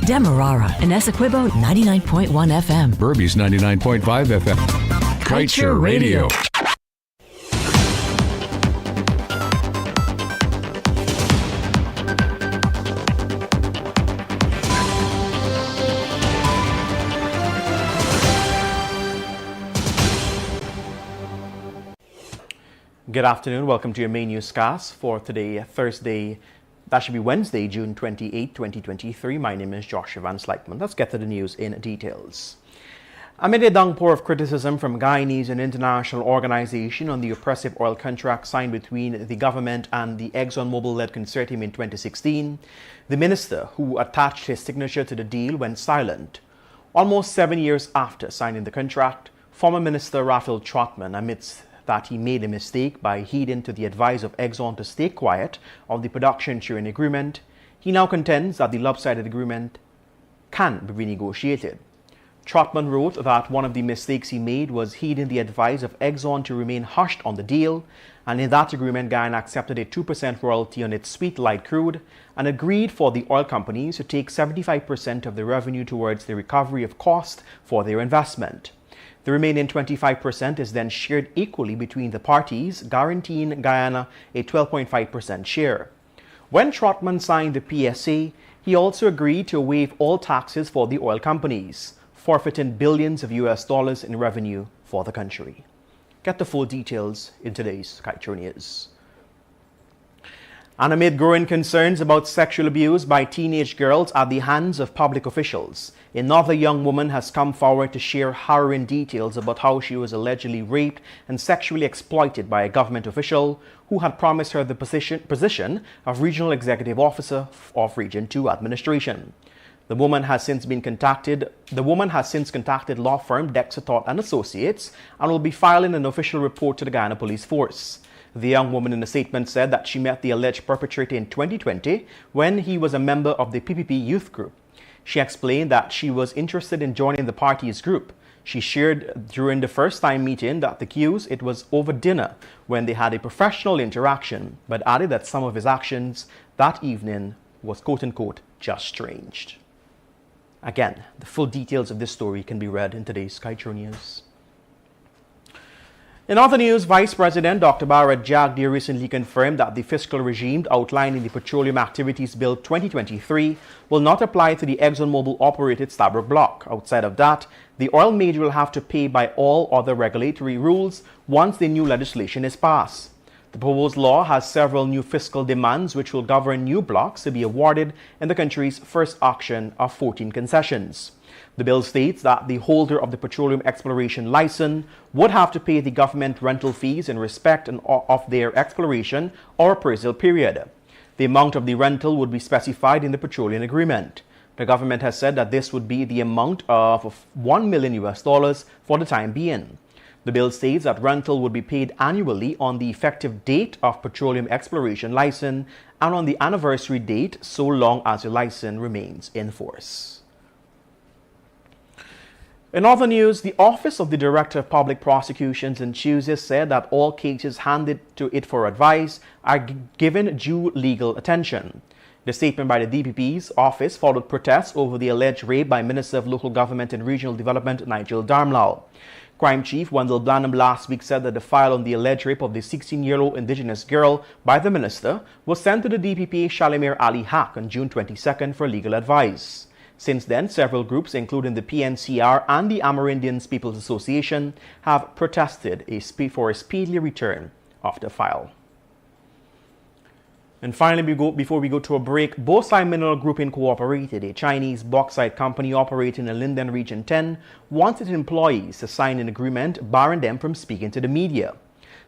Demerara and Essequibo 99.1 FM. Burby's 99.5 FM. Kaieteur Radio. Good afternoon. Welcome to your main newscast for today, Thursday. That should be Wednesday, June 28, 2023. My name is Joshua Van Slykeman. Let's get to the news in details. Amid a downpour of criticism from Guyanese and international organization on the oppressive oil contract signed between the government and the ExxonMobil-led consortium in 2016, the minister who attached his signature to the deal went silent. Almost 7 years after signing the contract, former Minister Raphael Trotman admits that he made a mistake by heeding to the advice of Exxon to stay quiet on the production sharing agreement. He now contends that the lopsided agreement can be renegotiated. Trotman wrote that one of the mistakes he made was heeding the advice of Exxon to remain hushed on the deal, and in that agreement, Guyana accepted a 2% royalty on its sweet light crude and agreed for the oil companies to take 75% of the revenue towards the recovery of cost for their investment. The remaining 25% is then shared equally between the parties, guaranteeing Guyana a 12.5% share. When Trotman signed the PSA, he also agreed to waive all taxes for the oil companies, forfeiting billions of US dollars in revenue for the country. Get the full details in today's Kaieteur News. And amid growing concerns about sexual abuse by teenage girls at the hands of public officials, another young woman has come forward to share harrowing details about how she was allegedly raped and sexually exploited by a government official who had promised her the position of Regional Executive Officer of Region 2 Administration. The woman has since contacted law firm Dexter Todd and Associates and will be filing an official report to the Guyana Police Force. The young woman in a statement said that she met the alleged perpetrator in 2020 when he was a member of the PPP youth group. She explained that she was interested in joining the party's group. She shared during the first time meeting that the accused it was over dinner when they had a professional interaction, but added that some of his actions that evening was quote-unquote just strange. Again, the full details of this story can be read in today's Kaieteur News. In other news, Vice President Dr. Bharat Jagdeo recently confirmed that the fiscal regime outlined in the Petroleum Activities Bill 2023 will not apply to the ExxonMobil-operated Stabroek block. Outside of that, the oil major will have to pay by all other regulatory rules once the new legislation is passed. The proposed law has several new fiscal demands which will govern new blocks to be awarded in the country's first auction of 14 concessions. The bill states that the holder of the petroleum exploration license would have to pay the government rental fees in respect of their exploration or appraisal period. The amount of the rental would be specified in the petroleum agreement. The government has said that this would be the amount of $1 million US for the time being. The bill states that rental would be paid annually on the effective date of petroleum exploration license and on the anniversary date so long as the license remains in force. In other news, the Office of the Director of Public Prosecutions in Tuesday said that all cases handed to it for advice are given due legal attention. The statement by the DPP's office followed protests over the alleged rape by Minister of Local Government and Regional Development Nigel Darmlal. Crime Chief Wendell Blanham last week said that the file on the alleged rape of the 16-year-old indigenous girl by the minister was sent to the DPP Shalimir Ali Haq on June 22nd for legal advice. Since then, several groups, including the PNCR and the Amerindians People's Association, have protested for a speedy return of the file. And finally, before we go to a break, Bosai Mineral Group Incorporated, a Chinese bauxite company operating in Linden Region 10, wanted employees to sign an agreement barring them from speaking to the media.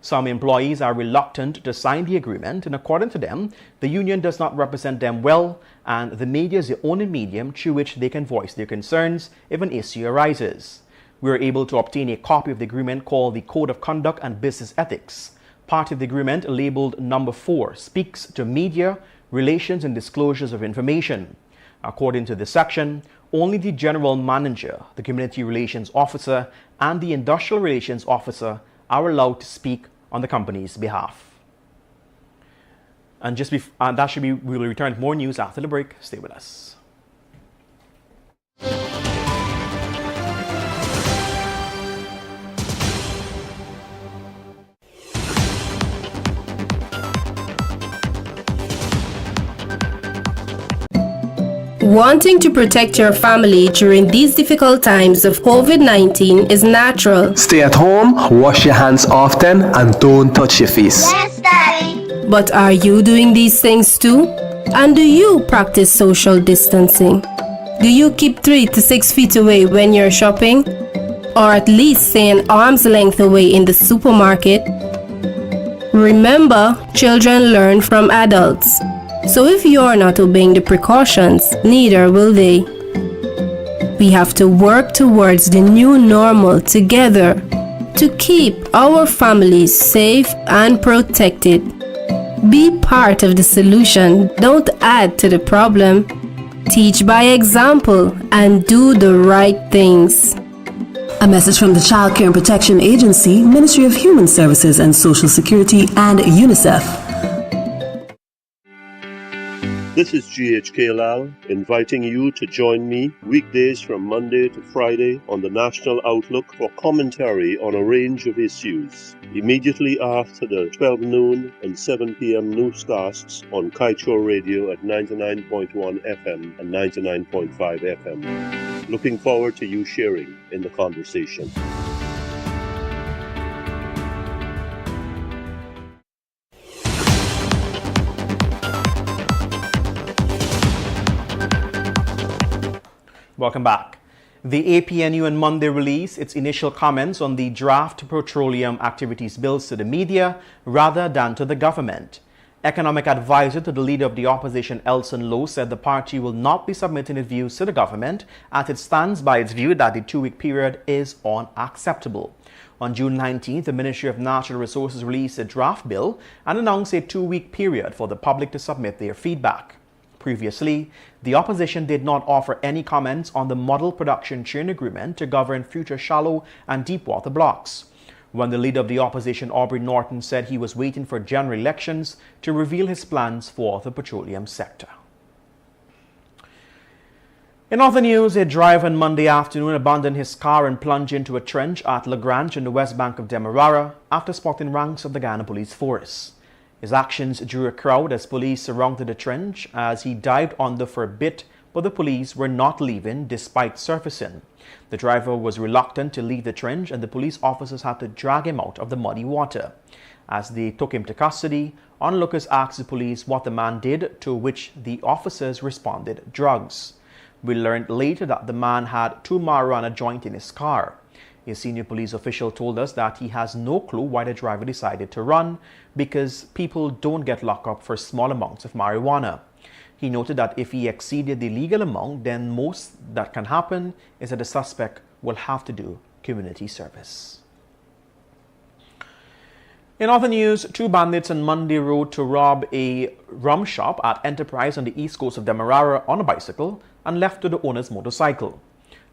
Some employees are reluctant to sign the agreement, and according to them, the union does not represent them well, and the media is the only medium through which they can voice their concerns if an issue arises. We were able to obtain a copy of the agreement called the Code of Conduct and Business Ethics. Part of the agreement, labeled Number 4, speaks to media, relations and disclosures of information. According to this section, only the General Manager, the Community Relations Officer, and the Industrial Relations Officer are allowed to speak on the company's behalf. And we will return with more news after the break. Stay with us. Wanting to protect your family during these difficult times of COVID-19 is natural. Stay at home, wash your hands often, and don't touch your face. Yes, Daddy. But are you doing these things too? And do you practice social distancing? Do you keep 3 to 6 feet away when you're shopping? Or at least stay an arm's length away in the supermarket? Remember, children learn from adults. So if you're not obeying the precautions, neither will they. We have to work towards the new normal together to keep our families safe and protected. Be part of the solution, don't add to the problem. Teach by example and do the right things. A message from the Child Care and Protection Agency, Ministry of Human Services and Social Security, and UNICEF. This is GHK Lal inviting you to join me weekdays from Monday to Friday on the National Outlook for commentary on a range of issues. Immediately after the 12 noon and 7 p.m. newscasts on Kaieteur Radio at 99.1 FM and 99.5 FM. Looking forward to you sharing in the conversation. Welcome back. The APNU on Monday released its initial comments on the draft petroleum activities bills to the media rather than to the government. Economic advisor to the leader of the opposition, Elson Lowe, said the party will not be submitting its views to the government as it stands by its view that the 2-week period is unacceptable. On June 19th, the Ministry of Natural Resources released a draft bill and announced a 2-week period for the public to submit their feedback. Previously, the opposition did not offer any comments on the model production chain agreement to govern future shallow and deep water blocks. When the leader of the opposition, Aubrey Norton, said he was waiting for general elections to reveal his plans for the petroleum sector. In other news, a driver on Monday afternoon abandoned his car and plunged into a trench at La Grange in the west bank of Demerara after spotting ranks of the Guyana Police Force. His actions drew a crowd as police surrounded the trench as he dived under for a bit, but the police were not leaving despite surfacing. The driver was reluctant to leave the trench and the police officers had to drag him out of the muddy water. As they took him to custody, onlookers asked the police what the man did, to which the officers responded, drugs. We learned later that the man had 2 marijuana joints in his car. A senior police official told us that he has no clue why the driver decided to run, because people don't get locked up for small amounts of marijuana. He noted that if he exceeded the legal amount, then most that can happen is that the suspect will have to do community service. In other news, 2 bandits on Monday rode to rob a rum shop at Enterprise on the east coast of Demerara on a bicycle and left to the owner's motorcycle.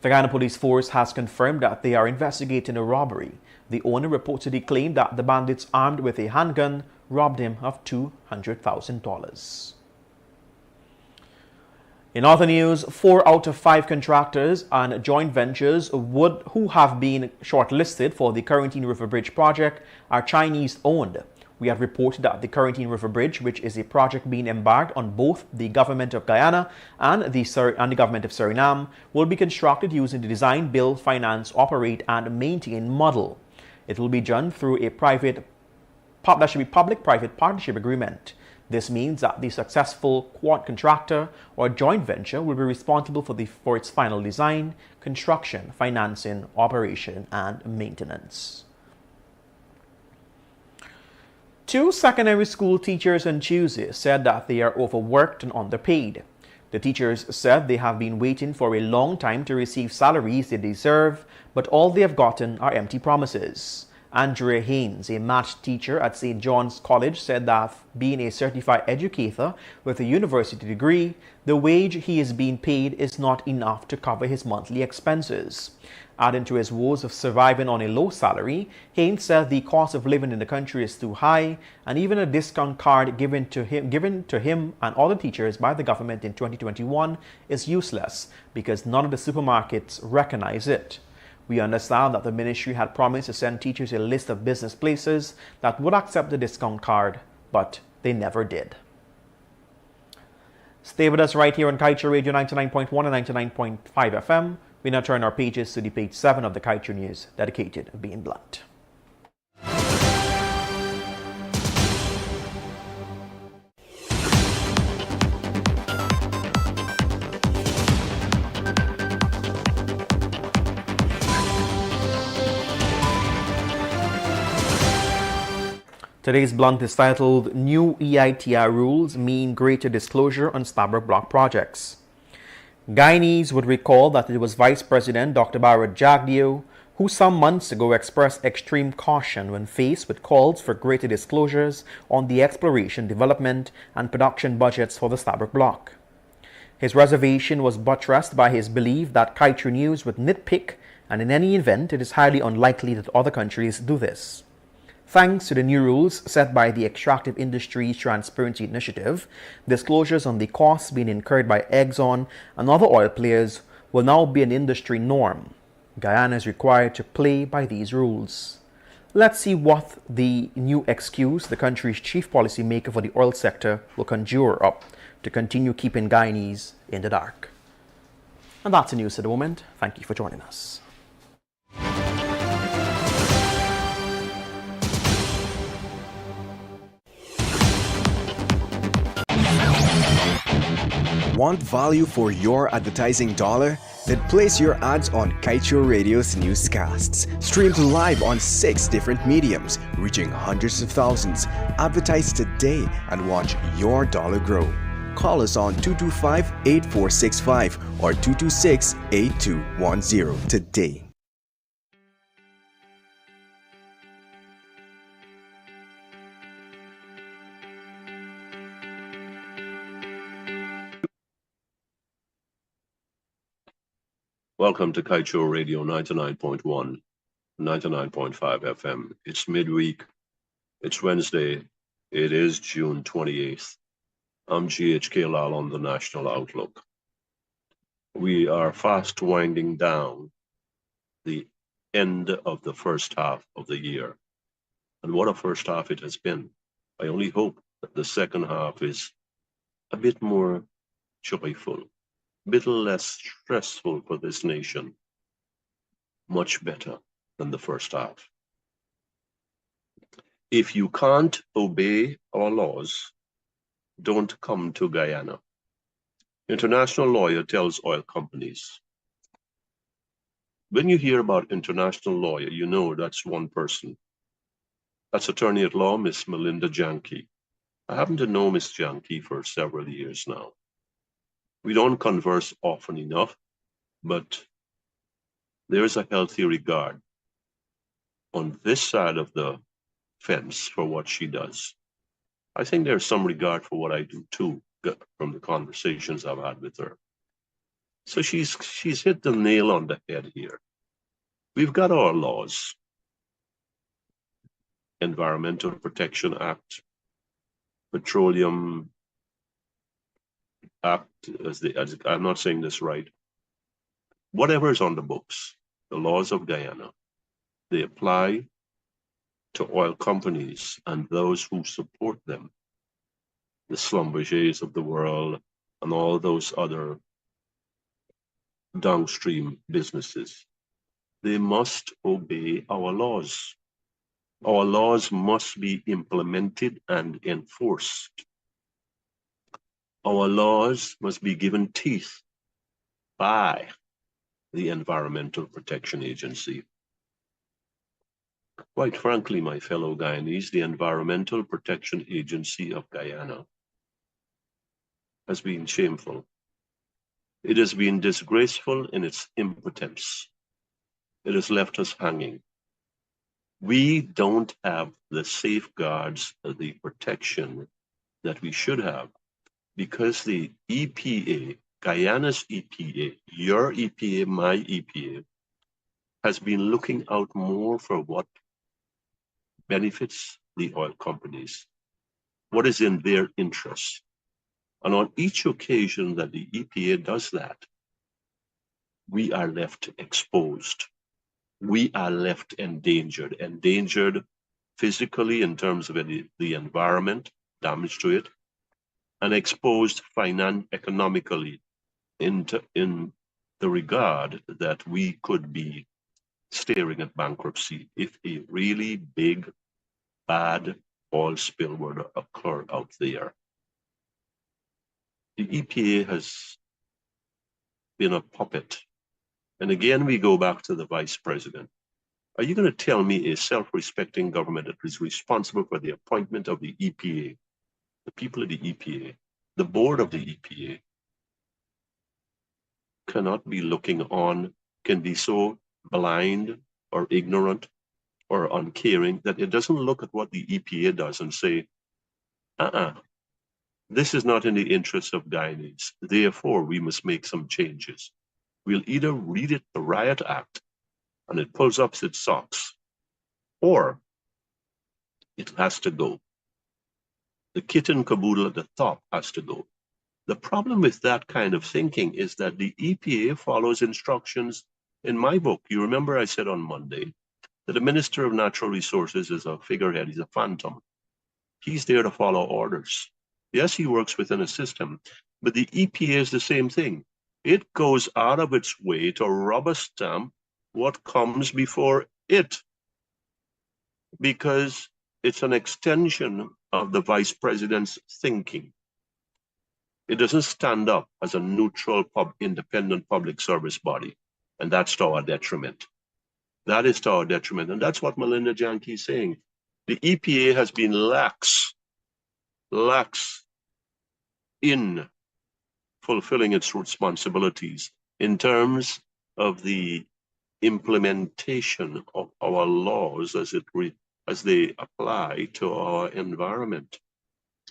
The Guyana Police Force has confirmed that they are investigating a robbery. The owner reportedly claimed that the bandits, armed with a handgun, robbed him of $200,000. In other news, 4 out of 5 contractors and joint ventures who have been shortlisted for the Kaieteur River Bridge project are Chinese-owned. We have reported that the Kaieteur River Bridge, which is a project being embarked on both the government of Guyana and the government of Suriname, will be constructed using the design, build, finance, operate, and maintain model. It will be done through a public-private partnership agreement. This means that the successful quad contractor or joint venture will be responsible for its final design, construction, financing, operation, and maintenance. 2 secondary school teachers on Tuesday said that they are overworked and underpaid. The teachers said they have been waiting for a long time to receive salaries they deserve, but all they have gotten are empty promises. Andrea Haynes, a math teacher at St. John's College, said that being a certified educator with a university degree, the wage he is being paid is not enough to cover his monthly expenses. Adding to his woes of surviving on a low salary, Haynes said the cost of living in the country is too high, and even a discount card given to him and other teachers by the government in 2021 is useless because none of the supermarkets recognize it. We understand that the ministry had promised to send teachers a list of business places that would accept the discount card, but they never did. Stay with us right here on Kaieteur Radio 99.1 and 99.5 FM. We now turn our pages to the page 7 of the Kaieteur News, dedicated to being blunt. Today's blunt is titled, New EITI Rules Mean Greater Disclosure on Stabroek Block Projects. Guyanese would recall that it was Vice President Dr. Barrett Jagdeo who some months ago expressed extreme caution when faced with calls for greater disclosures on the exploration, development, and production budgets for the Stabroek Block. His reservation was buttressed by his belief that Kaieteur News would nitpick, and in any event, it is highly unlikely that other countries do this. Thanks to the new rules set by the Extractive Industries Transparency Initiative, disclosures on the costs being incurred by Exxon and other oil players will now be an industry norm. Guyana is required to play by these rules. Let's see what the new excuse the country's chief policymaker for the oil sector will conjure up to continue keeping Guyanese in the dark. And that's the news at the moment. Thank you for joining us. Want value for your advertising dollar? Then place your ads on Kaieteur Radio's Newscasts. Streamed live on 6 different mediums, reaching hundreds of thousands. Advertise today and watch your dollar grow. Call us on 225-8465 or 226-8210 today. Welcome to Kaieteur Radio 99.1, 99.5 FM. It's midweek. It's Wednesday. It is June 28th. I'm GHK Lal on the National Outlook. We are fast winding down the end of the first half of the year. And what a first half it has been. I only hope that the second half is a bit more joyful. Little less stressful for this nation, much better than the first half. If you can't obey our laws, don't come to Guyana. International lawyer tells oil companies. When you hear about international lawyer, you know that's one person. That's attorney at law, Miss Melinda Janke. I happen to know Miss Janke for several years now. We don't converse often enough, but there is a healthy regard on this side of the fence for what she does. I think there's some regard for what I do too, from the conversations I've had with her. So she's hit the nail on the head here. We've got our laws. Environmental Protection Act, Petroleum Act, I'm not saying this right. Whatever is on the books, the laws of Guyana, they apply to oil companies and those who support them, the Schlumbergers of the world and all those other downstream businesses. They must obey our laws. Our laws must be implemented and enforced. Our laws must be given teeth by the Environmental Protection Agency. Quite frankly, my fellow Guyanese, the Environmental Protection Agency of Guyana has been shameful. It has been disgraceful in its impotence. It has left us hanging. We don't have the safeguards, the protection that we should have, because the EPA, Guyana's EPA, your EPA, my EPA, has been looking out more for what benefits the oil companies, what is in their interest. And on each occasion that the EPA does that, we are left exposed. We are left endangered physically in terms of the environment, damage to it, and exposed economically in the regard that we could be staring at bankruptcy if a really big, bad oil spill were to occur out there. The EPA has been a puppet. And again, we go back to the vice president. Are you going to tell me a self-respecting government that is responsible for the appointment of the EPA, the people of the EPA, the board of the EPA, cannot be looking on, can be so blind or ignorant or uncaring that it doesn't look at what the EPA does and say, this is not in the interest of Guyanese. Therefore, we must make some changes. We'll either read it the Riot Act and it pulls up its socks, or it has to go. The kit and caboodle at the top has to go. The problem with that kind of thinking is that the EPA follows instructions. In my book, you remember I said on Monday that the Minister of Natural Resources is a figurehead, he's a phantom. He's there to follow orders. Yes, he works within a system, but the EPA is the same thing. It goes out of its way to rubber stamp what comes before it, because it's an extension of the vice president's thinking. It doesn't stand up as a neutral, independent public service body, and that's to our detriment. That is to our detriment, and that's what Melinda Janke is saying. The EPA has been lax in fulfilling its responsibilities in terms of the implementation of our laws as they apply to our environment,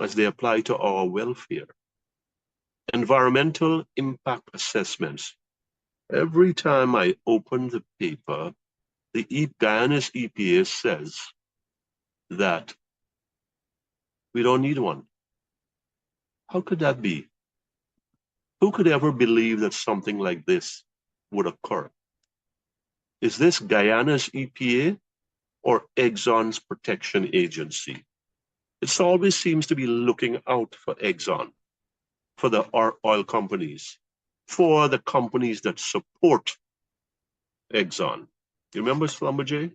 as they apply to our welfare. Environmental impact assessments. Every time I open the paper, the Guyana's EPA says that we don't need one. How could that be? Who could ever believe that something like this would occur? Is this Guyana's EPA or Exxon's protection agency? It always seems to be looking out for Exxon, for the oil companies, for the companies that support Exxon. You remember Schlumberger?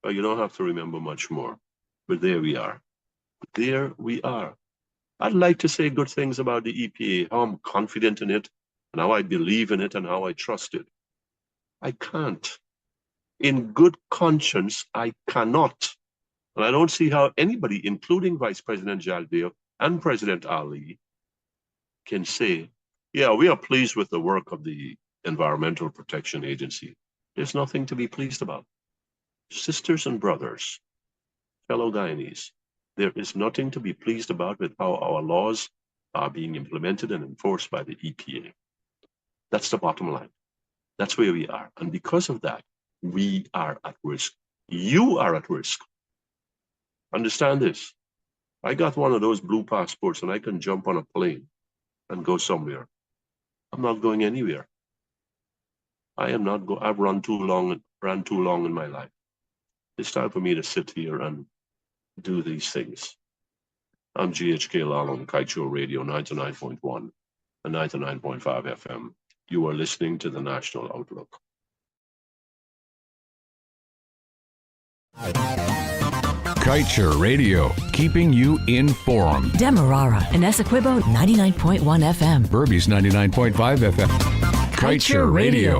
Oh, you don't have to remember much more, but there we are. There we are. I'd like to say good things about the EPA, how I'm confident in it, and how I believe in it, and how I trust it. I can't. In good conscience, I cannot. And I don't see how anybody, including Vice President Jaldeo and President Ali, can say, yeah, we are pleased with the work of the Environmental Protection Agency. There's nothing to be pleased about. Sisters and brothers, fellow Guyanese, there is nothing to be pleased about with how our laws are being implemented and enforced by the EPA. That's the bottom line. That's where we are. And because of that, we are at risk. You are at risk. Understand this. I got one of those blue passports and I can jump on a plane and go somewhere. I'm not going anywhere. I am not going. I've run too long in my life. It's time for me to sit here and do these things. I'm GHK Lal on Kaieteur Radio 99.1 and 99.5 FM. You are listening to the National Outlook. Kaieteur Radio, keeping you informed. Demerara and Essequibo 99.1 FM. Berbice 99.5 FM. Kaieteur Radio.